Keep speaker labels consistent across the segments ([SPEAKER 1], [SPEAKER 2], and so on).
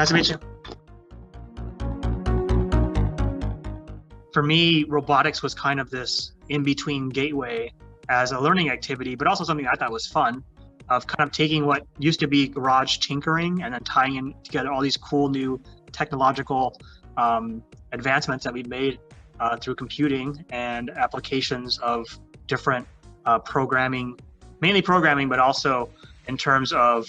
[SPEAKER 1] Nice to meet you. For me, robotics was kind of this in-between gateway as a learning activity, but also something I thought was fun, of kind of taking what used to be garage tinkering and then tying in together all these cool new technological advancements that we've made through computing and applications of different programming, mainly programming, but also in terms of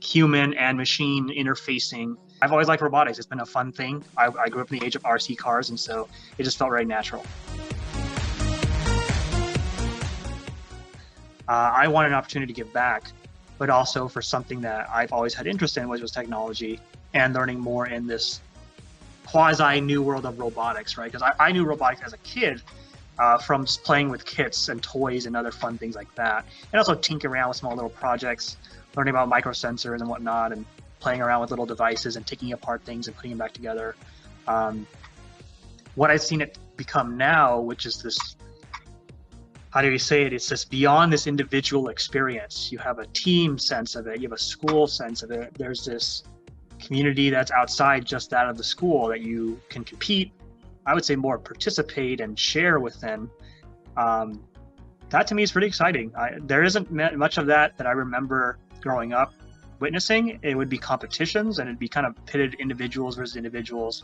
[SPEAKER 1] human and machine interfacing. I've always liked robotics. It's been a fun thing. I grew up in the age of RC cars, and so it just felt very natural. I wanted an opportunity to give back, but also for something that I've always had interest in, which was technology and learning more in this quasi new world of robotics, right? Because I knew robotics as a kid from just playing with kits and toys and other fun things like that. And also tinkering around with small little projects, learning about microsensors and whatnot, and playing around with little devices and taking apart things and putting them back together. What I've seen it become now, which is this, how do you say it? It's just beyond this individual experience. You have a team sense of it. You have a school sense of it. There's this community that's outside just that of the school that you can compete, I would say more participate and share within. That to me is pretty exciting. There isn't much of that I remember growing up witnessing. It would be competitions and it'd be kind of pitted individuals versus individuals,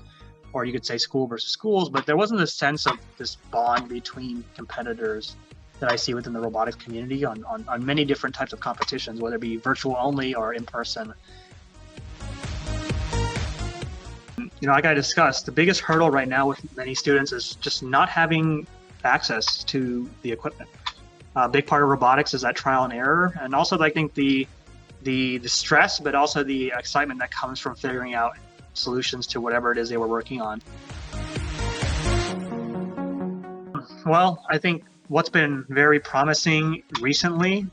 [SPEAKER 1] or you could say school versus schools, but there wasn't a sense of this bond between competitors that I see within the robotics community on many different types of competitions, whether it be virtual only or in person. Like I discussed, the biggest hurdle right now with many students is just not having access to the equipment. A big part of robotics is that trial and error, and also I think the stress, but also the excitement that comes from figuring out solutions to whatever it is they were working on. Well, I think what's been very promising recently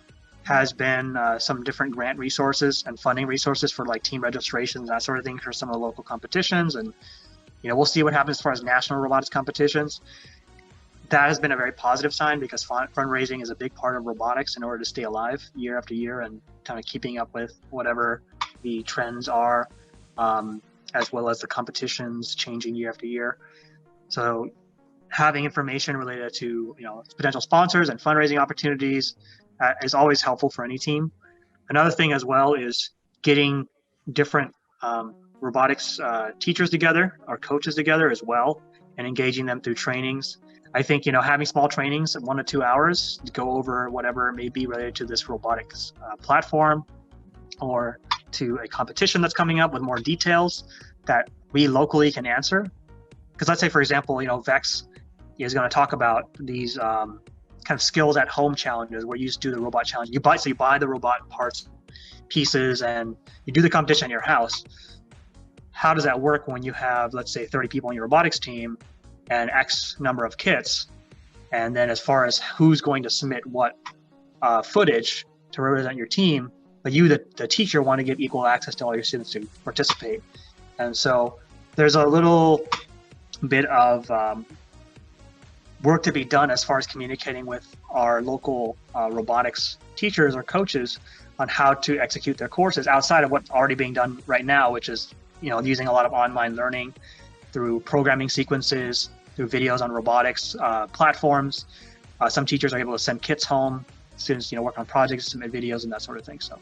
[SPEAKER 1] has been some different grant resources and funding resources for like team registrations, that sort of thing for some of the local competitions. And, we'll see what happens as far as national robotics competitions. That has been a very positive sign because fundraising is a big part of robotics in order to stay alive year after year and kind of keeping up with whatever the trends are, as well as the competitions changing year after year. So having information related to potential sponsors and fundraising opportunities is always helpful for any team. Another thing as well is getting different robotics teachers together or coaches together as well and engaging them through trainings. I think having small trainings of 1 to 2 hours to go over whatever may be related to this robotics platform or to a competition that's coming up with more details that we locally can answer. Because let's say, for example, Vex is going to talk about these kind of skills at home challenges where you just do the robot challenge. You buy the robot parts, pieces, and you do the competition in your house. How does that work when you have, let's say, 30 people on your robotics team and X number of kits? And then as far as who's going to submit what footage to represent your team, but you, the teacher, want to give equal access to all your students to participate. And so there's a little bit of work to be done as far as communicating with our local robotics teachers or coaches on how to execute their courses outside of what's already being done right now, which is using a lot of online learning through programming sequences, through videos on robotics platforms. Some teachers are able to send kits home. Students work on projects, submit videos, and that sort of thing. So